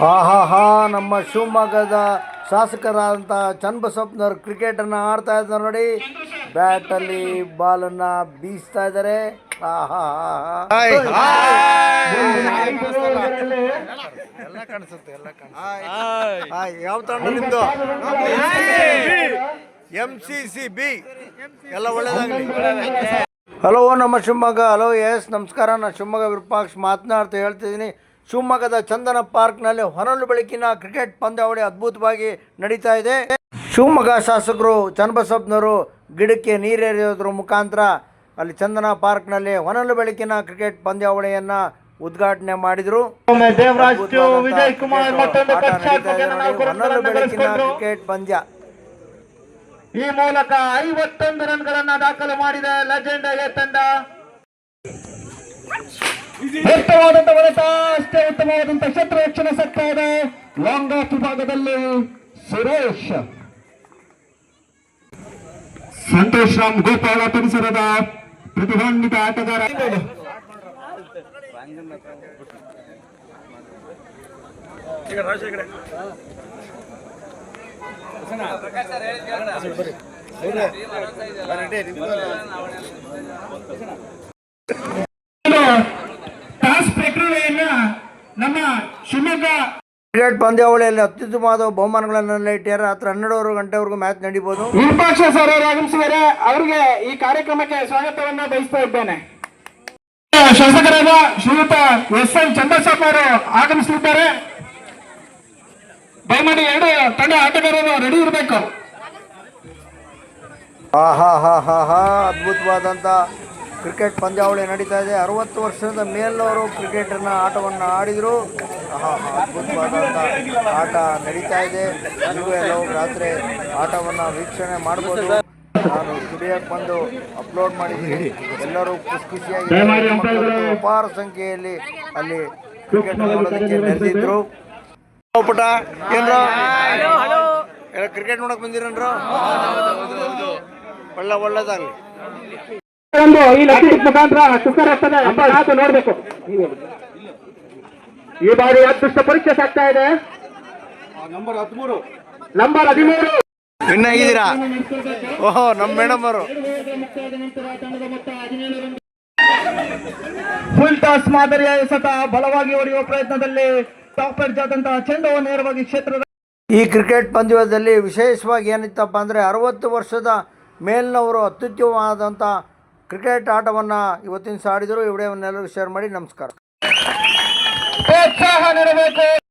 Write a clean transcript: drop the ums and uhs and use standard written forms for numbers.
ಆಹಾಹಾ, ನಮ್ಮ ಶಿವಮೊಗ್ಗದ ಶಾಸಕರಾದಂಥ ಚನ್ನಬಸಪ್ಪನವರು ಕ್ರಿಕೆಟನ್ನು ಆಡ್ತಾ ಇದ್ದಾರೆ ನೋಡಿ. ಬ್ಯಾಟಲ್ಲಿ ಬಾಲನ್ನು ಬೀಸ್ತಾ ಇದ್ದಾರೆ. ಯಾವ ತಂಡ ನಿಮ್ದು? MCCB. ಎಲ್ಲ ಒಳ್ಳೇದಾಗಲಿ. ಹಲೋ ನಮ್ಮ ಶಿವಮೊಗ್ಗ. ಹಲೋ ಎಸ್ ನಮಸ್ಕಾರ. ನಾನು ಶಿವಮೊಗ್ಗ ವಿರೂಪಾಕ್ಷ ಮಾತನಾಡ್ತಾ ಹೇಳ್ತಿದ್ದೀನಿ. ಶಿವಮೊಗ್ಗದ ಚಂದನ ಪಾರ್ಕ್ನಲ್ಲಿ ಹೊನಲು ಬೆಳಕಿನ ಕ್ರಿಕೆಟ್ ಪಂದ್ಯಾವಳಿ ಅದ್ಭುತವಾಗಿ ನಡೀತಾ ಇದೆ. ಶಿವಮೊಗ್ಗ ಶಾಸಕರು ಚನ್ನಬಸಪ್ಪನವರು ಗಿಡಕ್ಕೆ ನೀರೆರೆಯೋದ್ರ ಮುಖಾಂತರ ಅಲ್ಲಿ ಚಂದನ ಪಾರ್ಕ್ನಲ್ಲಿ ಹೊನಲು ಬೆಳಕಿನ ಕ್ರಿಕೆಟ್ ಪಂದ್ಯಾವಳಿಯನ್ನು ಉದ್ಘಾಟನೆ ಮಾಡಿದರು. ಹೊನಲು ಬೆಳಕಿನ ಕ್ರಿಕೆಟ್ ಪಂದ್ಯ ಈ ಮೂಲಕ 51 ರನ್ಗಳನ್ನ ದಾಖಲು ಮಾಡಿದ ಲೆಜೆಂಡ್ ತಂಡ. ಉತ್ತಮವಾದಂತ ಹೊಡೆತ, ಅಷ್ಟೇ ಉತ್ತಮವಾದಂತ ಕ್ಷೇತ್ರ ರಕ್ಷಣೆ ಸಿಗ್ತಾ ಇದೆ. ಲಾಂಗ್ ಆಫ್ ವಿಭಾಗದಲ್ಲಿ ಸುರೇಶ್ ಸಂತೋಷ್ ರಾಮ್ ಗೋಪಾಲ ಪರಿಸರದ ಪ್ರತಿಭಾನ್ವಿತ ಆಟಗಾರ. ಟಾಸ್ ಪ್ರಕ್ರಿಯೆಯನ್ನ ನಮ್ಮ ಶಿವಮೊಗ್ಗ ಕ್ರಿಕೆಟ್ ಪಂದ್ಯಾವಳಿಯಲ್ಲಿ ಅತ್ಯುತ್ತಮವಾದ ಬಹುಮಾನಗಳನ್ನು ಇಟ್ಟಿದ್ದಾರೆ. ರಾತ್ರಿ 12 ಗಂಟೆವರೆಗೂ ಮ್ಯಾಚ್ ನಡೀಬಹುದು. ವಿರೂಪಾಕ್ಷ ಸರ್ ಅವರು ಆಗಮಿಸಿದ್ದಾರೆ. ಅವರಿಗೆ ಈ ಕಾರ್ಯಕ್ರಮಕ್ಕೆ ಸ್ವಾಗತವನ್ನ ಬಯಸ್ತಾ ಇದ್ದೇನೆ. ಶಾಸಕರಾದ ಶ್ರೀಯುತ SN ಚನ್ನಬಸಪ್ಪ ಅವರು ಆಗಮಿಸಲಿದ್ದಾರೆ. ದಯಮಾಡಿ ಎರಡು ತಂಡ ಆಟಗಾರರು ರೆಡಿ ಇರಬೇಕು. ಅದ್ಭುತವಾದಂಥ ಕ್ರಿಕೆಟ್ ಪಂದ್ಯಾವಳಿ ನಡೀತಾ ಇದೆ. 60 ವರ್ಷದ ಮೇಲಿನವರು ಕ್ರಿಕೆಟನ್ನು ಆಟವನ್ನು ಆಡಿದರು. ಅದ್ಭುತವಾದಂಥ ಆಟ ನಡೀತಾ ಇದೆ. ನೀವು ಎಲ್ಲವೂ ರಾತ್ರಿ ಆಟವನ್ನು ವೀಕ್ಷಣೆ ಮಾಡ್ಬೋದು. ನಾನು ಸ್ಟುಡಿಯೋಕ್ಕೆ ಬಂದು ಅಪ್ಲೋಡ್ ಮಾಡಿದ್ದೀನಿ. ಎಲ್ಲರೂ ಖುಷಿಯಾಗಿ ಅಪಾರ ಸಂಖ್ಯೆಯಲ್ಲಿ ಅಲ್ಲಿ ಕ್ರಿಕೆಟ್ ನೋಡೋದಕ್ಕೆ ನೆರೆದಿದ್ರು. ಪುಟ ಏನ್ರ ಕ್ರಿಕೆಟ್ ನೋಡಕ್ ಬಂದಿರನ್ರು? ಒಳ್ಳೇದಾಗಲಿ. ನೋಡ್ಬೇಕು. ಈ ಬಾರಿ ಅದೃಷ್ಟ ಪರೀಕ್ಷೆ ಆಗ್ತಾ ಇದೆ. ನಂಬರ್ 13 ವಿನ್ ಆಗಿದ್ದೀರಾ? ಓಹೋ, ನಮ್ಮ ಮೇಡಮ್ ಅವರು. ಫುಲ್ ಟಾಸ್ ಮಾದರಿಯ ಎಸೆತ ಬಲವಾಗಿ ಹೊಡೆಯುವ ಪ್ರಯತ್ನದಲ್ಲಿ ಟಾಪ್ ಎಡ್ಜ್ ಆದಂತಹ ಚೆಂಡವು ನೇರವಾಗಿ ಕ್ಷೇತ್ರದ. ಈ ಕ್ರಿಕೆಟ್ ಪಂದ್ಯದಲ್ಲಿ ವಿಶೇಷವಾಗಿ ಏನಿತ್ತಪ್ಪ ಅಂದರೆ 60 ವರ್ಷದ ಮೇಲಿನವರು ಅತ್ಯುತ್ತಮವಾದಂಥ ಕ್ರಿಕೆಟ್ ಆಟವನ್ನು ಇವತ್ತಿನ ಆಡಿದರು. ಈ ವಿಡಿಯೋವನ್ನೆಲ್ಲರೂ ಶೇರ್ ಮಾಡಿ. ನಮಸ್ಕಾರ. ಪ್ರೋತ್ಸಾಹ ನೀಡಬೇಕು.